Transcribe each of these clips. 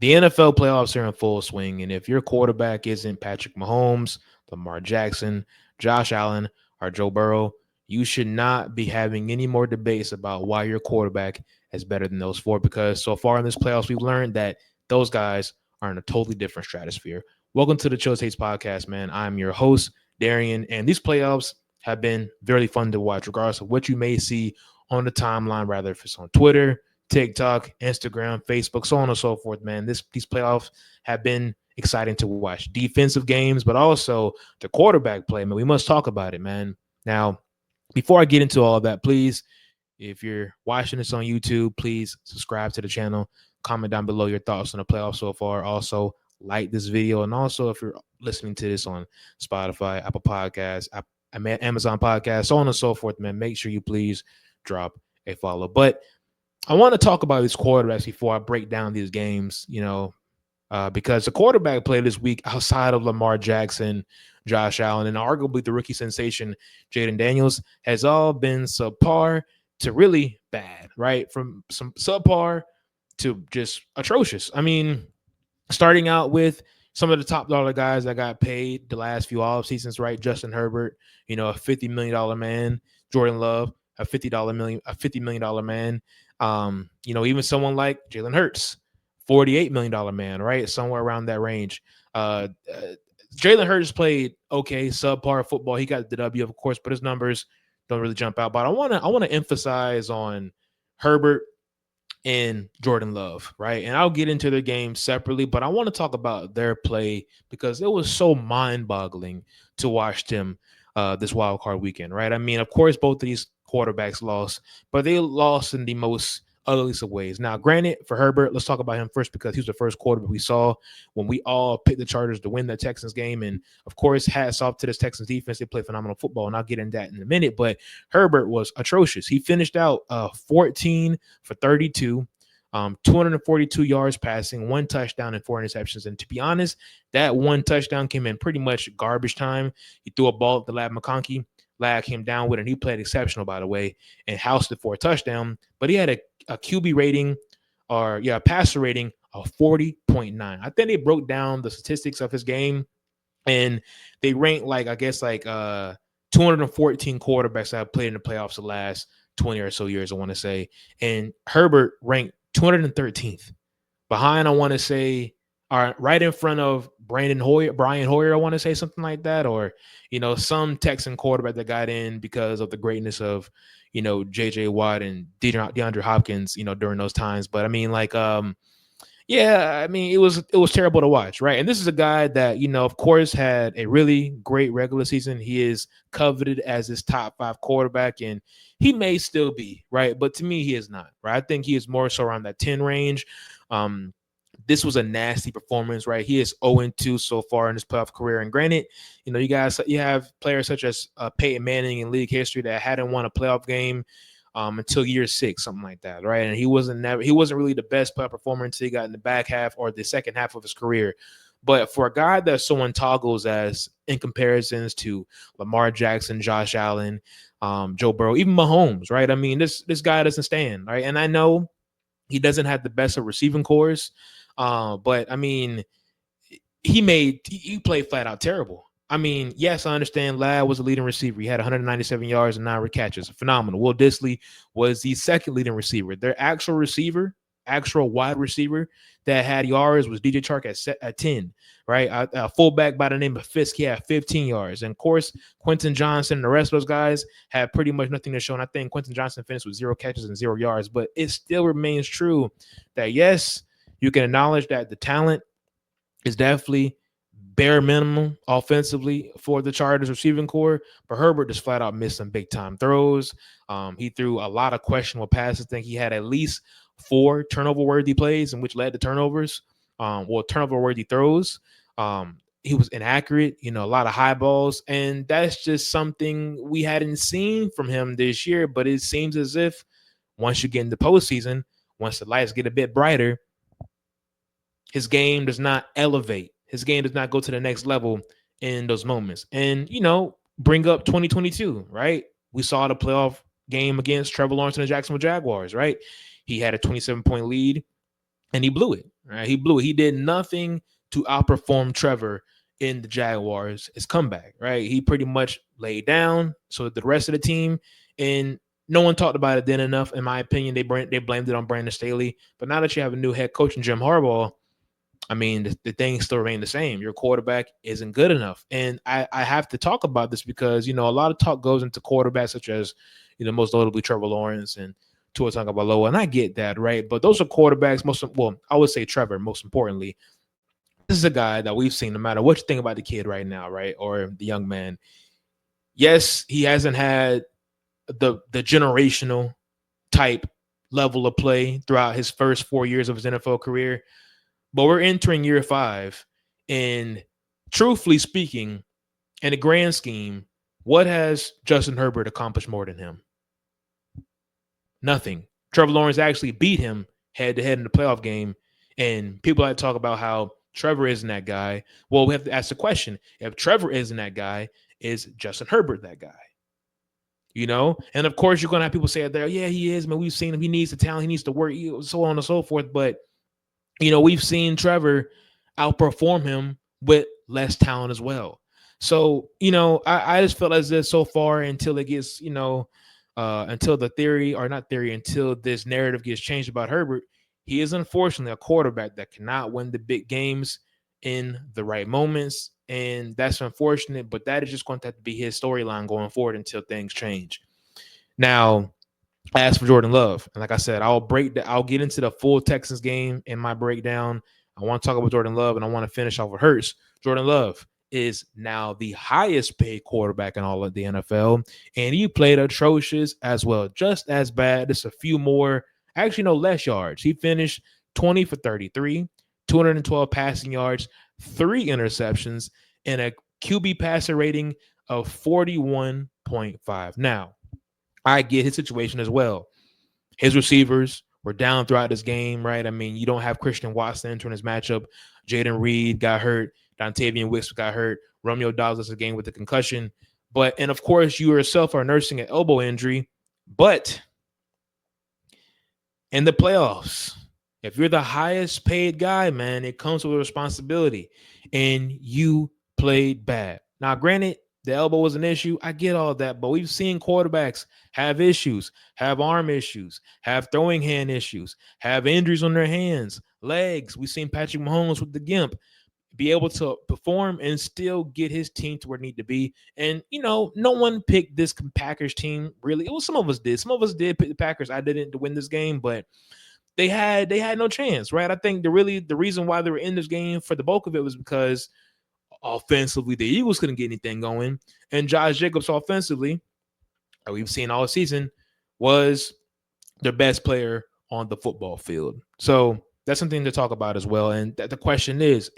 The NFL playoffs are in full swing, and if your quarterback isn't Patrick Mahomes, Lamar Jackson, Josh Allen, or Joe Burrow, you should not be having any more debates about why your quarterback is better than those four, because so far in this playoffs, we've learned that those guys are in a totally different stratosphere. Welcome to the Chill Takes podcast, man. I'm your host, Darian, and these playoffs have been very fun to watch, regardless of what you may see on the timeline, rather if it's on Twitter, TikTok, Instagram, Facebook, so on and so forth, man. These playoffs have been exciting to watch. Defensive games, but also the quarterback play, man. We must talk about it, man. Now, before I get into all of that, please, if you're watching this on YouTube, please subscribe to the channel. Comment down below your thoughts on the playoffs so far. Also, like this video. And also, if you're listening to this on Spotify, Apple Podcasts, Amazon Podcasts, so on and so forth, man, make sure you please drop a follow. But I want to talk about these quarterbacks before I break down these games, because the quarterback play this week outside of Lamar Jackson, Josh Allen, and arguably the rookie sensation, Jayden Daniels, has all been subpar to really bad, right? From some subpar to just atrocious. I mean, starting out with some of the top dollar guys that got paid the last few off seasons, right? Justin Herbert, a $50 million man. Jordan Love, a $50 million man. Even someone like Jalen Hurts, $48 million man, right? Somewhere around that range. Jalen Hurts played okay, subpar football. He got the W, of course, but his numbers don't really jump out. But I want to emphasize on Herbert and Jordan Love, right? And I'll get into their games separately, but I want to talk about their play because it was so mind-boggling to watch them this wild card weekend, right? I mean, of course, both of these quarterbacks lost, but they lost in the most ugliest of ways. Now, granted, for Herbert, let's talk about him first because he was the first quarterback we saw when we all picked the Chargers to win the Texans game. And of course, hats off to this Texans defense. They play phenomenal football, and I'll get into that in a minute. But Herbert was atrocious. He finished out 14 for 32. 242 yards passing, one touchdown and four interceptions. And to be honest, that one touchdown came in pretty much garbage time. He threw a ball at the Lad McConkey. Lad came down with it, and he played exceptional, by the way, and housed it for a touchdown. But he had a QB rating, a passer rating of 40.9. I think they broke down the statistics of his game, and they ranked 214 quarterbacks that have played in the playoffs the last 20 or so years, I want to say. And Herbert ranked 213th. Behind, I want to say, right in front of Brian Hoyer, I want to say something like that, or some Texan quarterback that got in because of the greatness of J.J. Watt and DeAndre Hopkins, during those times. But I mean, it was terrible to watch, right? And this is a guy that of course, had a really great regular season. He is coveted as his top 5 quarterback, and he may still be, right? But to me, he is not, right? I think he is more so around that 10 range. This was a nasty performance, right? He is 0-2 so far in his playoff career. And granted, you have players such as Peyton Manning in league history that hadn't won a playoff game until year 6, something like that, right? And he wasn't really the best playoff performer until he got in the back half or the second half of his career. But for a guy that someone toggles as in comparisons to Lamar Jackson, Josh Allen, Joe Burrow, even Mahomes, right? I mean, this guy doesn't stand, right? And I know he doesn't have the best of receiving cores. But I mean, he played flat out terrible. I mean, yes, I understand Ladd was the leading receiver. He had 197 yards and 9 catches. Phenomenal. Will Dissly was the second leading receiver. Their actual wide receiver that had yards was DJ Chark at 10, right? A fullback by the name of Fisk, he had 15 yards. And of course, Quentin Johnson and the rest of those guys had pretty much nothing to show. And I think Quentin Johnson finished with 0 catches and 0 yards. But it still remains true that, yes, you can acknowledge that the talent is definitely bare minimum offensively for the Chargers receiving core, but Herbert just flat out missed some big time throws. He threw a lot of questionable passes. I think he had at least 4 turnover worthy plays, in which led to turnovers, turnover worthy throws. He was inaccurate, a lot of high balls, and that's just something we hadn't seen from him this year. But it seems as if once you get in the postseason, once the lights get a bit brighter, his game does not elevate. His game does not go to the next level in those moments. And, bring up 2022, right? We saw the playoff game against Trevor Lawrence and the Jacksonville Jaguars, right? He had a 27-point lead and he blew it, Right? He blew it. He did nothing to outperform Trevor in the Jaguars. His comeback, right? He pretty much laid down. So the rest of the team, and no one talked about it then enough, in my opinion. They blamed it on Brandon Staley. But now that you have a new head coach in Jim Harbaugh, I mean, the things still remain the same. Your quarterback isn't good enough. And I have to talk about this because, a lot of talk goes into quarterbacks such as, most notably Trevor Lawrence and Tua Tagovailoa. And I get that, right? But those are quarterbacks, I would say Trevor, most importantly. This is a guy that we've seen no matter what you think about the kid right now, right? Or the young man. Yes, he hasn't had the generational type level of play throughout his first 4 years of his NFL career. But we're entering year 5. And truthfully speaking, in the grand scheme, what has Justin Herbert accomplished more than him? Nothing. Trevor Lawrence actually beat him head to head in the playoff game. And people like to talk about how Trevor isn't that guy. Well, we have to ask the question, if Trevor isn't that guy, is Justin Herbert that guy? And of course, you're going to have people say out there, yeah, he is, man. We've seen him. He needs the talent. He needs to work, so on and so forth. But we've seen Trevor outperform him with less talent as well. So, I just felt as this so far until it gets, until the theory or not theory, until this narrative gets changed about Herbert, he is unfortunately a quarterback that cannot win the big games in the right moments. And that's unfortunate, but that is just going to have to be his storyline going forward until things change. Now, as for Jordan Love, and like I said, I'll get into the full Texans game in my breakdown. I want to talk about Jordan Love, and I want to finish off with Hurts. Jordan Love is now the highest paid quarterback in all of the NFL, and he played atrocious as well, just as bad. Just a few more, actually no less yards. He finished 20 for 33, 212 passing yards, 3 interceptions, and a QB passer rating of 41.5. Now, I get his situation as well. His receivers were down throughout this game, right? I mean, you don't have Christian Watson entering his matchup. Jaden Reed got hurt. Dontavian Wicks got hurt. Romeo Dobbs again with the concussion. And of course, you yourself are nursing an elbow injury. But in the playoffs, if you're the highest paid guy, man, it comes with a responsibility. And you played bad. Now, granted, the elbow was an issue. I get all that, but we've seen quarterbacks have issues, have arm issues, have throwing hand issues, have injuries on their hands, legs. We've seen Patrick Mahomes with the gimp be able to perform and still get his team to where it need to be. And, no one picked this Packers team, really. It was some of us did. Some of us did pick the Packers. I didn't, to win this game, but they had no chance, right? I think the reason why they were in this game for the bulk of it was because offensively, the Eagles couldn't get anything going. And Josh Jacobs offensively, we've seen all season, was their best player on the football field. So that's something to talk about as well. And the question is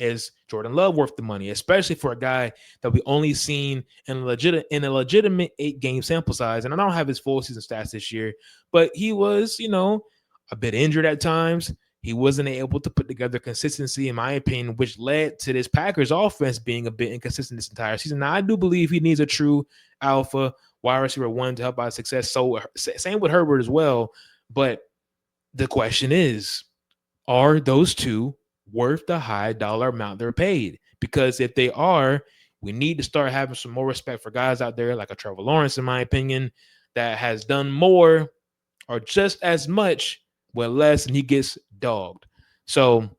Jordan Love worth the money, especially for a guy that we only seen in a legitimate 8-game sample size? And I don't have his full season stats this year, but he was, a bit injured at times. He wasn't able to put together consistency, in my opinion, which led to this Packers offense being a bit inconsistent this entire season. Now, I do believe he needs a true alpha wide receiver 1 to help out success. So same with Herbert as well. But the question is, are those two worth the high dollar amount they're paid? Because if they are, we need to start having some more respect for guys out there like a Trevor Lawrence, in my opinion, that has done more or just as much with less, and he gets dogged. So,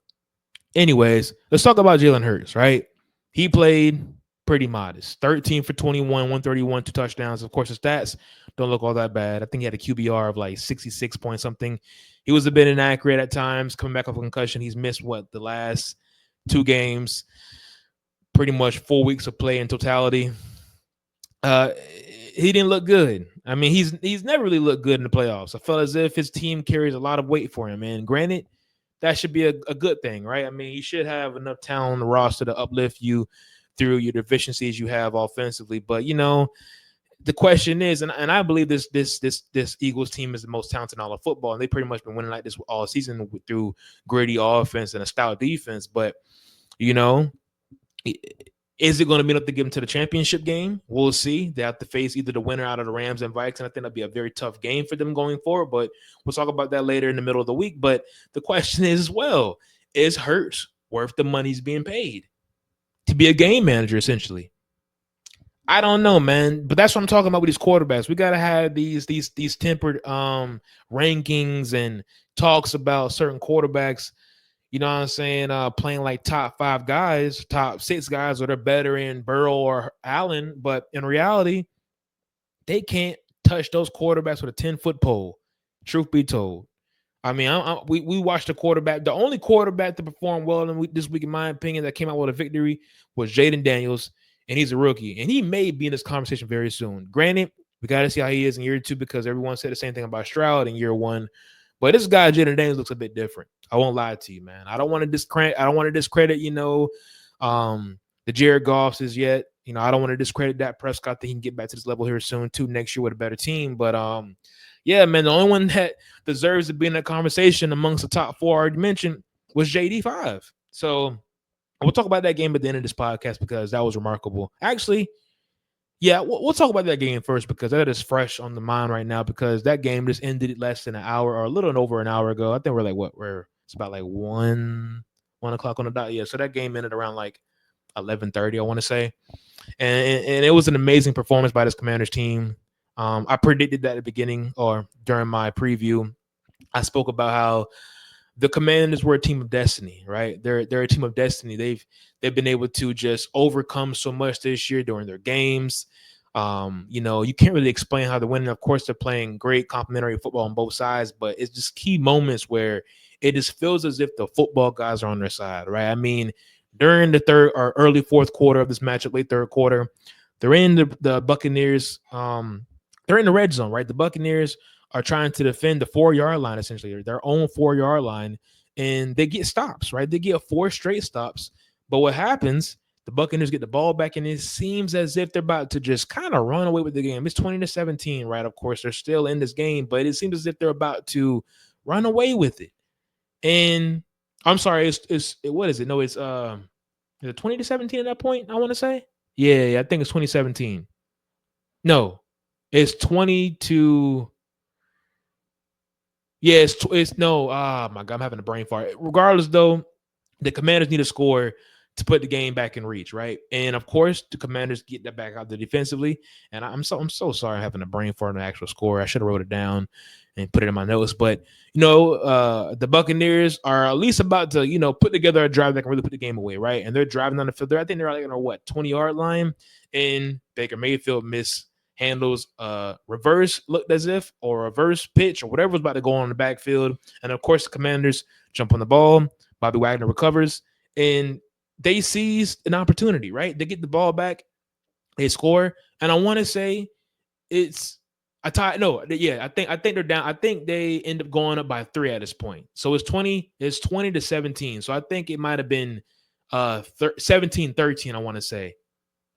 anyways, let's talk about Jalen Hurts, right? He played pretty modest. 13 for 21, 131, 2 touchdowns. Of course, the stats don't look all that bad. I think he had a QBR of like 66 point something. He was a bit inaccurate at times, coming back off a concussion. He's missed, the last 2 games, pretty much 4 weeks of play in totality. He didn't look good. I mean, he's never really looked good in the playoffs. I felt as if his team carries a lot of weight for him. And granted, that should be a good thing, right? I mean, you should have enough talent on the roster to uplift you through your deficiencies you have offensively. But, the question is, and I believe this Eagles team is the most talented in all of football, and they've pretty much been winning like this all season through gritty offense and a stout defense. But, is it going to be enough to get them to the championship game? We'll see. They have to face either the winner out of the Rams and Vikings, and I think that'll be a very tough game for them going forward. But we'll talk about that later in the middle of the week. But the question is, Is Hurts worth the money he's being paid to be a game manager, essentially? I don't know, man. But that's what I'm talking about with these quarterbacks. We gotta have these tempered rankings and talks about certain quarterbacks. You know what I'm saying? Playing like top 5 guys, top 6 guys, or they're better in Burrow or Allen. But in reality, they can't touch those quarterbacks with a 10-foot pole. Truth be told. I mean, we watched the quarterback. The only quarterback to perform well this week, in my opinion, that came out with a victory was Jayden Daniels, and he's a rookie, and he may be in this conversation very soon. Granted, we got to see how he is in year 2 because everyone said the same thing about Stroud in year 1, but this guy Jayden Daniels looks a bit different. I won't lie to you, man. I don't want to discredit. The Jared Goffs is yet. I don't want to discredit Dak Prescott that he can get back to this level here soon too next year with a better team, but yeah, man, the only one that deserves to be in that conversation amongst the top 4 I already mentioned was JD5. So we'll talk about that game at the end of this podcast because that was remarkable. Actually, yeah, we'll talk about that game first because that is fresh on the mind right now because that game just ended less than an hour or a little over an hour ago. I think we're like it's about like 1 o'clock on the dot. Yeah, so that game ended around like 11:30, I want to say, and it was an amazing performance by this Commanders team. I predicted that at the beginning or during my preview. I spoke about how the Commanders were a team of destiny, right? They're a team of destiny. They've been able to just overcome so much this year during their games. You can't really explain how they're winning. Of course, they're playing great complementary football on both sides, but it's just key moments where it just feels as if the football guys are on their side, right? I mean, during the third or early fourth quarter of this matchup, late third quarter, they're in the Buccaneers. They're in the red zone, right? The Buccaneers are trying to defend the 4-yard line, essentially, their own 4-yard line, and they get stops, right? They get 4 straight stops. But what happens? The Buccaneers get the ball back, and it seems as if they're about to just kind of run away with the game. It's 20-17, right? Of course, they're still in this game, but it seems as if they're about to run away with it. And I'm sorry, it's what is it? No, it's is it 20-17 at that point? I want to say, yeah, I think it's 2017. No, it's 22. Yeah, it's no. Ah, my God, I'm having a brain fart. Regardless, though, the Commanders need a score to put the game back in reach, right? And of course, the Commanders get that back out there defensively. And I'm so sorry I'm having a brain fart on the actual score. I should have wrote it down and put it in my notes. But the Buccaneers are at least about to put together a drive that can really put the game away, right? And they're driving on the field. I think they're like on a 20-yard line, and Baker Mayfield handles reverse looked as if or reverse pitch or whatever was about to go on in the backfield. And of course, the Commanders jump on the ball. Bobby Wagner recovers and they seize an opportunity, right? They get the ball back, they score. And I want to say it's a tie. No, yeah, I think they're down. I think they end up going up by 3 at this point. So it's 20-17. So I think it might have been 17-13, I want to say.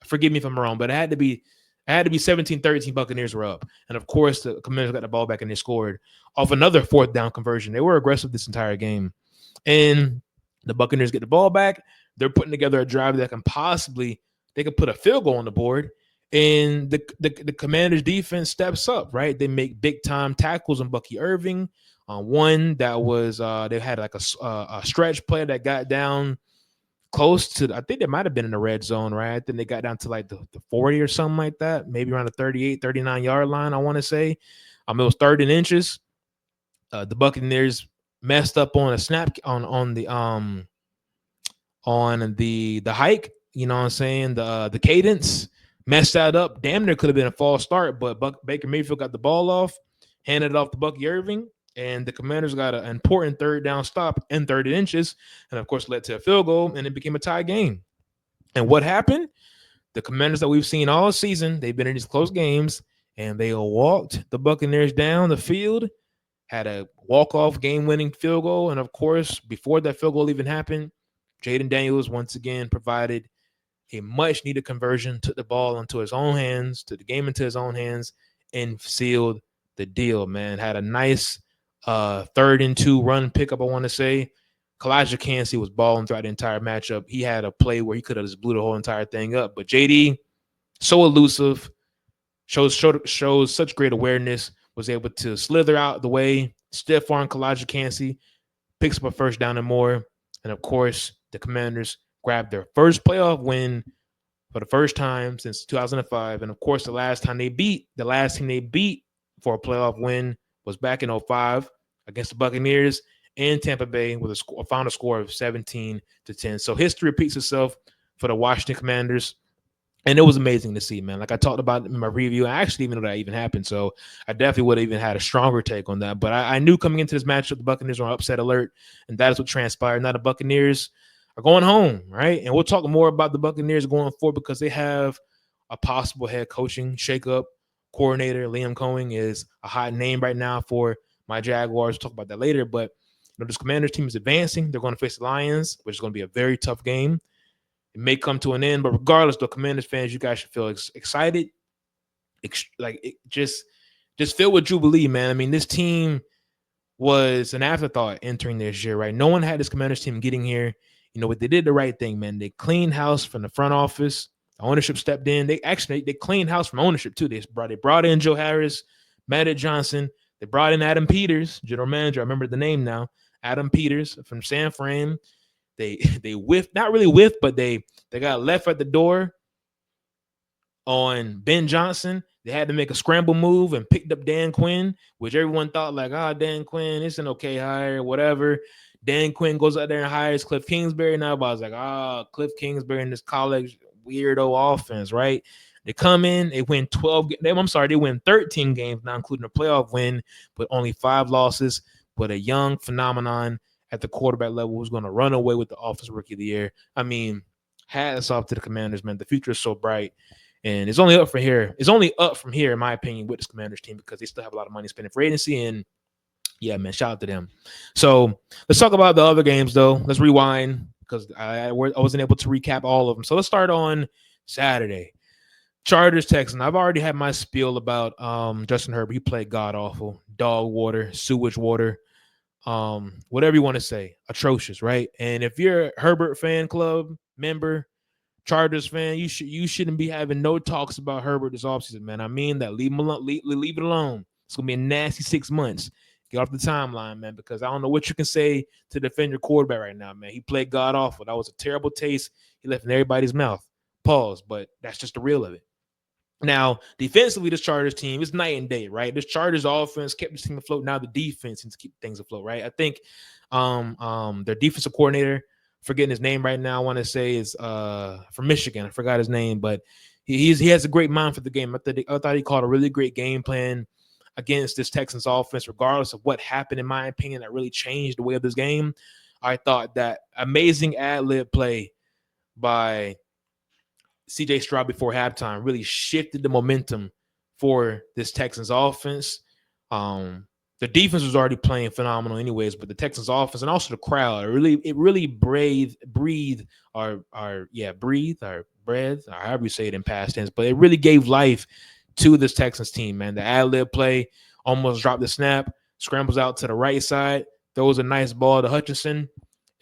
Forgive me if I'm wrong, but it had to be 17-13. Buccaneers were up. And of course, the Commanders got the ball back and they scored off another 4th down conversion. They were aggressive this entire game. And the Buccaneers get the ball back. They're putting together a drive that they could put a field goal on the board. And the Commanders defense steps up, right? They make big time tackles on Bucky Irving. One that was they had like a stretch play that got down close to, I think they might have been in the red zone, right? I think they got down to like the 40 or something like that, maybe around the 38, 39-yard line, I want to say. It was 3rd and inches. The Buccaneers messed up on a snap on the hike, you know what I'm saying? The cadence messed that up. Damn near could have been a false start, but Baker Mayfield got the ball off, handed it off to Bucky Irving, and the Commanders got an important 3rd down stop in 30 inches, and of course led to a field goal, and it became a tie game. And what happened? The Commanders that we've seen all season, they've been in these close games, and they walked the Buccaneers down the field, had a walk-off game-winning field goal, and of course, before that field goal even happened, Jayden Daniels once again provided a much-needed conversion, took the ball into his own hands, took the game into his own hands, and sealed the deal, man. Had a nice 3rd and 2 run pickup, I want to say. Kalijah Kancey was balling throughout the entire matchup. He had a play where he could have just blew the whole entire thing up. But JD, so elusive, shows such great awareness, was able to slither out the way, stiff arm Kalijah Kancey, picks up a 1st down and more. And of course, the Commanders grabbed their first playoff win for the first time since 2005. And of course, the last team they beat for a playoff win was back in '05 against the Buccaneers in Tampa Bay with a final score of 17-10. So history repeats itself for the Washington Commanders. And it was amazing to see, man. Like I talked about in my review, I actually even know that even happened. So I definitely would have even had a stronger take on that. But I knew coming into this matchup, the Buccaneers were on upset alert, and that is what transpired. Now the Buccaneers are going home, right? And we'll talk more about the Buccaneers going forward because they have a possible head coaching shakeup. Coordinator Liam Cohen is a hot name right now for my Jaguars. We'll talk about that later. But this Commanders team is advancing. They're going to face the Lions, which is going to be a very tough game. It may come to an end, but regardless, the Commanders fans, you guys should feel excited, just filled with jubilee, man. I mean, this team was an afterthought entering this year, right? No one had this Commanders team getting here. You know what? They did the right thing, man. They cleaned house from the front office. The ownership stepped in. They cleaned house from ownership too. They brought in Joe Harris, Magic Johnson. They brought in Adam Peters, general manager. I remember the name now. Adam Peters from San Fran. They whiffed, not really whiffed, but they got left at the door on Ben Johnson. They had to make a scramble move and picked up Dan Quinn, which everyone thought like, Dan Quinn, it's an okay hire, whatever. Dan Quinn goes out there and hires Cliff Kingsbury. Now I was like, Cliff Kingsbury in this college weirdo offense, right? They come in, they win 13 games, not including a playoff win, but only 5 losses, but a young phenomenon at the quarterback level who's going to run away with the Offensive Rookie of the Year. I mean, hats off to the Commanders, man. The future is so bright. And it's only up from here. It's only up from here, in my opinion, with this Commanders team because they still have a lot of money spending for agency. And yeah, man, shout out to them. So let's talk about the other games, though. Let's rewind because I wasn't able to recap all of them. So let's start on Saturday. Chargers, Texans. I've already had my spiel about Justin Herbert. He played god awful, dog water, sewage water, whatever you want to say, atrocious, right? And if you're a Herbert fan club member, Chargers fan, you shouldn't be having no talks about Herbert this offseason, man. I mean that. Leave him alone. Leave it alone. It's gonna be a nasty 6 months. Get off the timeline, man, because I don't know what you can say to defend your quarterback right now, man. He played god awful. That was a terrible taste he left in everybody's mouth. Pause, but that's just the real of it. Now, defensively, this Chargers team is night and day, right? This Chargers offense kept this team afloat. Now the defense needs to keep things afloat, right? I think their defensive coordinator, forgetting his name right now, I want to say is from Michigan. I forgot his name, but he has a great mind for the game. I thought he called a really great game plan against this Texans offense, regardless of what happened, in my opinion, that really changed the way of this game. I thought that amazing ad-lib play by CJ Stroud before halftime really shifted the momentum for this Texans offense. The defense was already playing phenomenal anyways, but the Texans offense and also the crowd, it really breathed, or however you say it in past tense, but it really gave life to this Texans team, man. The ad-lib play, almost dropped the snap, scrambles out to the right side, throws a nice ball to Hutchinson,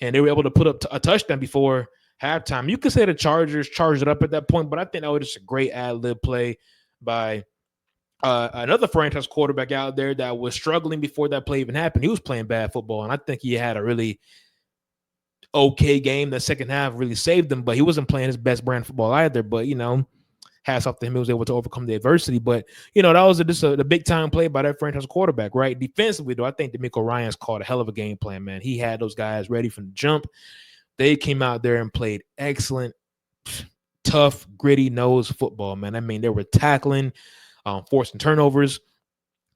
and they were able to put up a touchdown before halftime. You could say the Chargers charged it up at that point, but I think that was just a great ad-lib play by another franchise quarterback out there that was struggling before that play even happened. He was playing bad football, and I think he had a really okay game. The second half really saved him, but he wasn't playing his best brand of football either. But, hats off to him. He was able to overcome the adversity. But, that was just a big-time play by that franchise quarterback, right? Defensively, though, I think DeMeco Ryans called a hell of a game plan, man. He had those guys ready from the jump. They came out there and played excellent, tough, gritty nose football, man. I mean, they were tackling, forcing turnovers,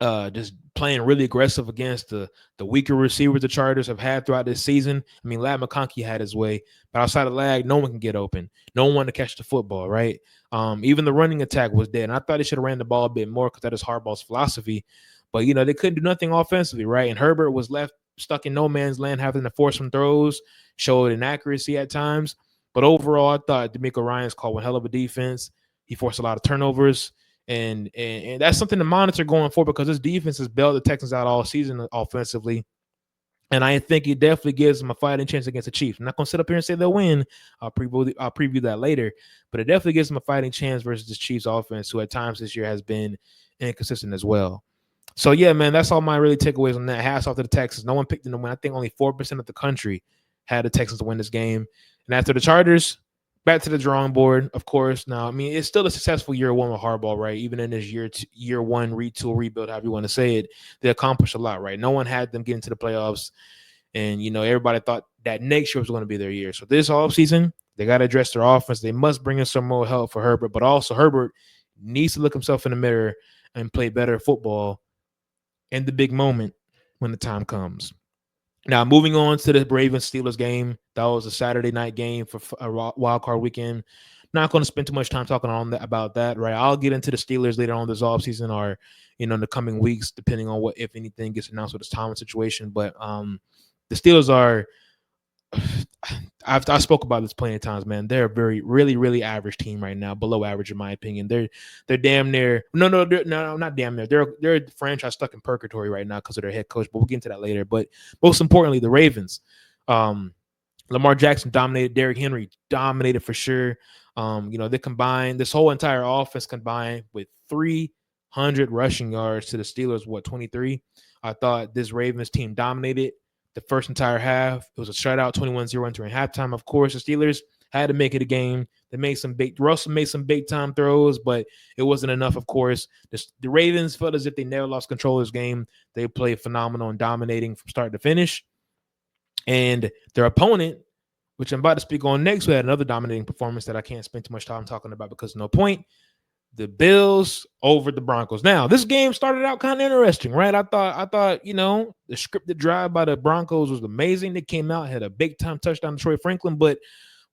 just playing really aggressive against the weaker receivers the Chargers have had throughout this season. I mean, Ladd McConkey had his way, but outside of Ladd, no one can get open. No one to catch the football, right? Even the running attack was dead. And I thought they should have ran the ball a bit more because that is Harbaugh's philosophy. But, they couldn't do nothing offensively, right? And Herbert was left stuck in no man's land, having to force some throws, showed inaccuracy at times. But overall, I thought DeMeco Ryans called one hell of a defense. He forced a lot of turnovers. And that's something to monitor going forward because this defense has bailed the Texans out all season offensively. And I think it definitely gives them a fighting chance against the Chiefs. I'm not going to sit up here and say they'll win. I'll preview that later. But it definitely gives them a fighting chance versus this Chiefs offense, who at times this year has been inconsistent as well. So, yeah, man, that's all my really takeaways on that. Hats off to the Texans. No one picked them to win. I think only 4% of the country had the Texans to win this game. And after the Chargers, back to the drawing board, of course. Now, I mean, it's still a successful year one with Harbaugh, right? Even in this year one retool, rebuild, however you want to say it, they accomplished a lot, right? No one had them get into the playoffs. And, everybody thought that next year was going to be their year. So this offseason, they got to address their offense. They must bring in some more help for Herbert, but also Herbert needs to look himself in the mirror and play better football in the big moment when the time comes. Now, moving on to the Ravens-Steelers game. That was a Saturday night game for a wild card weekend. Not going to spend too much time talking about that, right? I'll get into the Steelers later on this offseason or, in the coming weeks, depending on what, if anything, gets announced with this Tomlin situation. But the Steelers are I spoke about this plenty of times, man. They're a very, really, really average team right now, below average in my opinion. They're damn near no, not damn near. They're a franchise stuck in purgatory right now because of their head coach. But we'll get into that later. But most importantly, the Ravens. Lamar Jackson dominated. Derrick Henry dominated for sure. They combined this whole entire offense combined with 300 rushing yards to the Steelers. 23? I thought this Ravens team dominated the first entire half. It was a shutout, 21-0 entering halftime. Of course, the Steelers had to make it a game. They made Russell made some big time throws, but it wasn't enough, of course. The Ravens felt as if they never lost control of this game. They played phenomenal and dominating from start to finish. And their opponent, which I'm about to speak on next, who had another dominating performance that I can't spend too much time talking about because no point. The Bills over the Broncos. Now, this game started out kind of interesting, right? I thought, the scripted drive by the Broncos was amazing. They came out, had a big time touchdown to Troy Franklin, but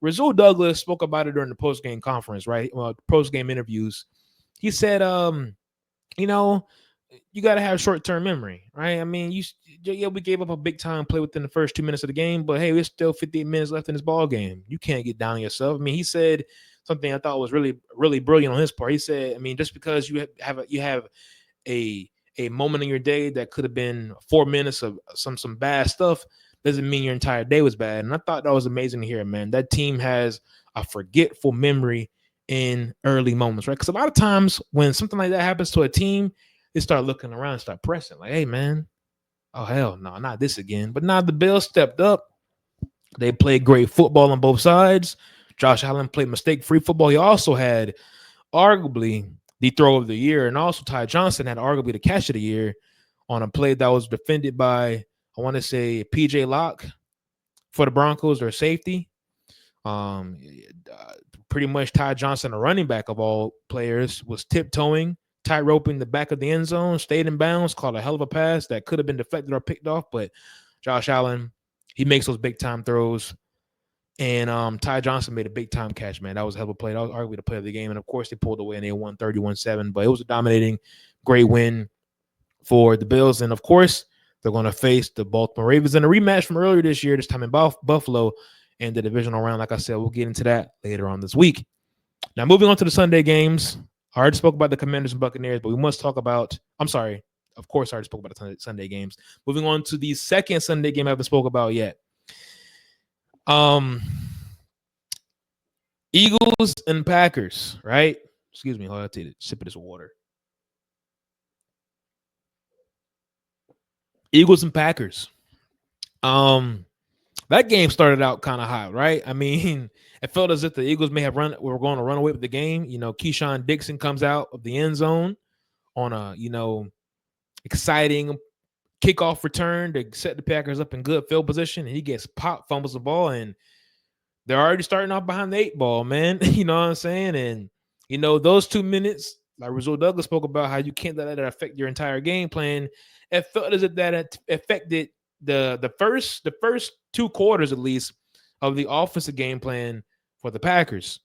Rasul Douglas spoke about it during the post game conference, right? Post game interviews. He said, you got to have short-term memory, right? I mean, we gave up a big-time play within the first 2 minutes of the game, but hey, there's still 58 minutes left in this ball game. You can't get down on yourself. I mean, he said something I thought was really, really brilliant on his part. He said, I mean, just because you have a moment in your day that could have been 4 minutes of some bad stuff doesn't mean your entire day was bad. And I thought that was amazing to hear, man. That team has a forgetful memory in early moments, right? Because a lot of times when something like that happens to a team, they start looking around and start pressing like, hey, man, oh, hell no, not this again. But now the Bills stepped up. They played great football on both sides. Josh Allen played mistake-free football. He also had arguably the throw of the year, and also Ty Johnson had arguably the catch of the year on a play that was defended by, I want to say, P.J. Locke for the Broncos, their safety. Pretty much Ty Johnson, a running back of all players, was tiptoeing, tight-roping the back of the end zone, stayed in bounds, caught a hell of a pass that could have been deflected or picked off, but Josh Allen, he makes those big-time throws. And Ty Johnson made a big-time catch, man. That was a hell of a play. That was arguably the play of the game. And, of course, they pulled away and they won 31-7. But it was a dominating, great win for the Bills. And, of course, they're going to face the Baltimore Ravens in a rematch from earlier this year, this time in Buffalo, in the divisional round. Like I said, we'll get into that later on this week. Now, moving on to the Sunday games. I already spoke about the Commanders and Buccaneers, but we must talk about – I'm sorry. Of course, I already spoke about the Sunday games. Moving on to the second Sunday game I haven't spoke about yet. Eagles and Packers, right? Excuse me, hold on, I'll take a sip of this water. Eagles and Packers. That game started out kind of hot, right? I mean, it felt as if the Eagles were going to run away with the game. Keyshawn Dixon comes out of the end zone on a, exciting kickoff return to set the Packers up in good field position, and he gets popped, fumbles the ball, and they're already starting off behind the 8 ball, man. You know what I'm saying? And, those 2 minutes, like Rasul Douglas spoke about how you can't let that affect your entire game plan. It felt as if that affected the first 2 quarters, at least, of the offensive game plan for the Packers.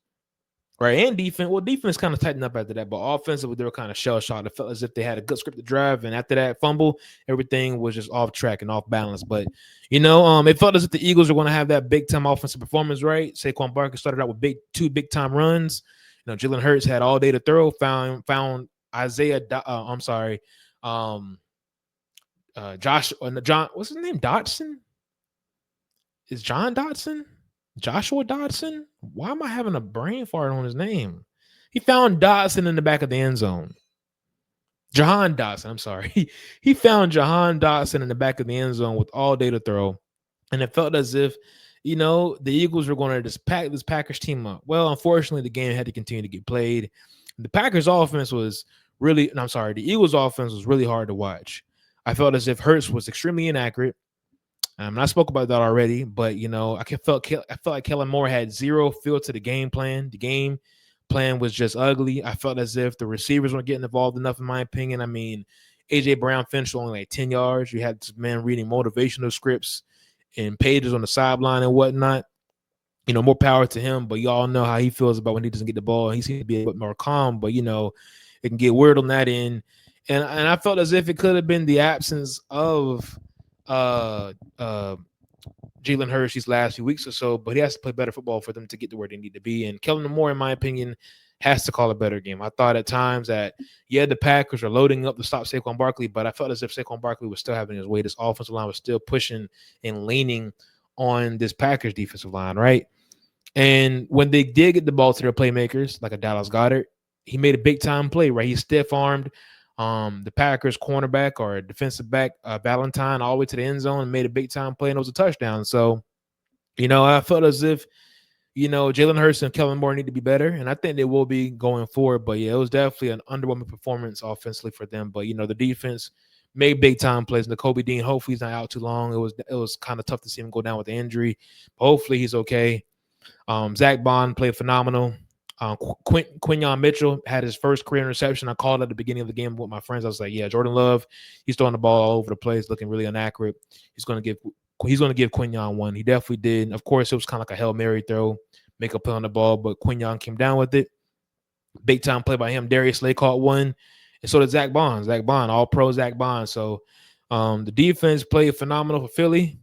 Right, and defense. Well, defense kind of tightened up after that, but offensively, they were kind of shell-shocked. It felt as if they had a good scripted drive, and after that fumble, everything was just off track and off balance. But, it felt as if the Eagles were going to have that big-time offensive performance, right? Saquon Barkley started out with 2 big-time runs. Jalen Hurts had all day to throw, found Isaiah, John, what's his name, Dotson? Is John Dotson? Joshua Dotson? Why am I having a brain fart on his name? He found Dotson in the back of the end zone. Jahan Dotson, I'm sorry. He found Jahan Dotson in the back of the end zone with all day to throw. And it felt as if the Eagles were going to just pack this Packers team up. Well, unfortunately, the game had to continue to get played. The Packers offense was really, no, I'm sorry, the Eagles offense was really hard to watch. I felt as if Hurts was extremely inaccurate. And I spoke about that already, but I felt like Kellen Moore had zero feel to the game plan. The game plan was just ugly. I felt as if the receivers weren't getting involved enough, in my opinion. I mean, AJ Brown finished only like 10 yards. You had this man reading motivational scripts and pages on the sideline and whatnot. More power to him, but y'all know how he feels about when he doesn't get the ball. He seems to be a bit more calm, but it can get weird on that end. And I felt as if it could have been the absence of uh uh Jalen Hurts these last few weeks or so, but he has to play better football for them to get to where they need to be. And Kellen Moore, in my opinion, has to call a better game. I thought at times that, the Packers are loading up to stop Saquon Barkley, but I felt as if Saquon Barkley was still having his way. This offensive line was still pushing and leaning on this Packers defensive line, right? And when they did get the ball to their playmakers, like a Dallas Goedert, he made a big time play, right? He stiff armed the Packers cornerback or defensive back Valentine all the way to the end zone and made a big time play, and it was a touchdown. So, I felt as if Jalen Hurts and Kellen Moore need to be better, and I think they will be going forward. But yeah, it was definitely an underwhelming performance offensively for them. But the defense made big time plays. And the Kobe Dean, hopefully he's not out too long. It was kind of tough to see him go down with the injury, but hopefully he's okay. Zach Bond played phenomenal. Quinyon Mitchell had his first career interception. I called at the beginning of the game with my friends. I was like, "Yeah, Jordan Love, he's throwing the ball all over the place, looking really inaccurate. He's going to give Quinyon one. He definitely did. Of course, it was kind of like a Hail Mary throw, make a play on the ball, but Quinyon came down with it. Big time play by him. Darius Slay caught one, and so did Zach Bond. Zach Bond, all pro Zach Bond. So the defense played phenomenal for Philly.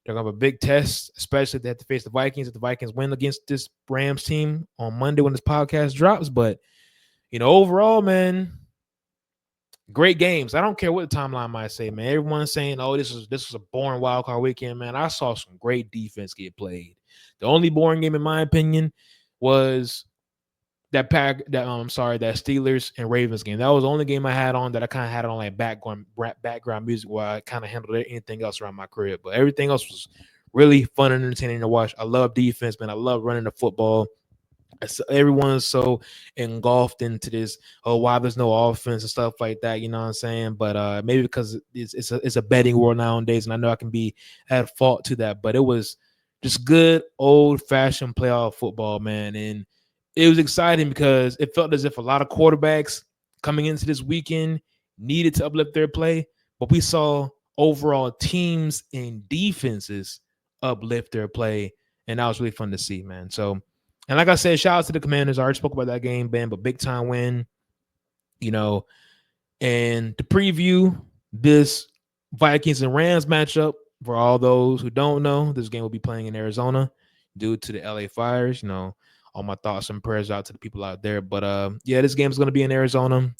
They're going to have a big test, especially if they have to face the Vikings. If the Vikings win against this Rams team on Monday when this podcast drops. But, overall, man, great games. I don't care what the timeline might say, man. Everyone's saying, oh, this was a boring wild card weekend, man. I saw some great defense get played. The only boring game, in my opinion, was that Steelers and Ravens game. That was the only game I had on that I kind of had on like background music while I kind of handled anything else around my crib. But everything else was really fun and entertaining to watch. I love defense, man. I love running the football. Everyone's so engulfed into this, why there's no offense and stuff like that, you know what I'm saying? But maybe because it's a betting world nowadays, and I know I can be at fault to that, but it was just good old-fashioned playoff football, man. And it was exciting because it felt as if a lot of quarterbacks coming into this weekend needed to uplift their play, but we saw overall teams and defenses uplift their play, and that was really fun to see, man. So, and like I said, shout out to the Commanders. I already spoke about that game, Ben, but big time win, And to preview this Vikings and Rams matchup, for all those who don't know, this game will be playing in Arizona due to the LA fires. All my thoughts and prayers out to the people out there. But yeah, this game is going to be in Arizona,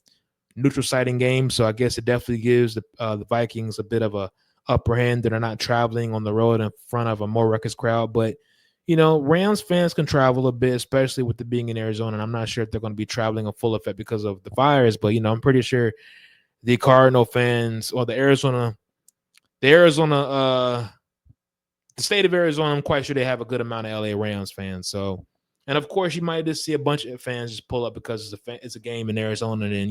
neutral siting game. So I guess it definitely gives the Vikings a bit of a upper hand that are not traveling on the road in front of a more ruckus crowd. But Rams fans can travel a bit, especially with it being in Arizona. And I'm not sure if they're going to be traveling in full effect because of the fires. But I'm pretty sure the Cardinal fans or the state of Arizona, I'm quite sure they have a good amount of LA Rams fans. So, and of course, you might just see a bunch of fans just pull up because it's a game in Arizona, and then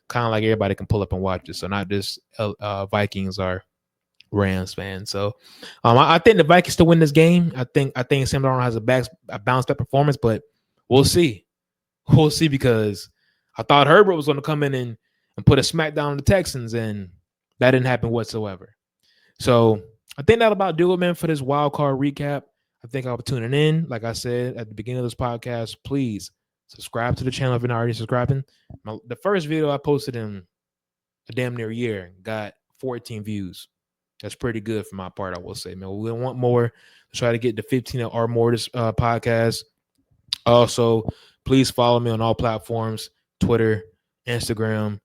kind of like everybody can pull up and watch it. So not just Vikings or Rams fans. So, I think the Vikings to win this game. I think Sam Darnold has a bounce back performance, but we'll see. We'll see, because I thought Herbert was going to come in and put a smackdown on the Texans, and that didn't happen whatsoever. So I think that'll about do it, man, for this wild card recap. I think I'll be tuning in. Like I said at the beginning of this podcast, please subscribe to the channel if you're not already subscribing. The first video I posted in a damn near year got 14 views. That's pretty good for my part, I will say, man. We want more to try to get to 15 or more this podcast. Also, please follow me on all platforms, Twitter, Instagram,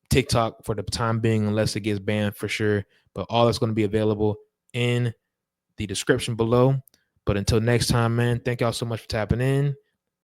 TikTok for the time being, unless it gets banned for sure. But all that's going to be available in the description below. But until next time, man, thank y'all so much for tapping in.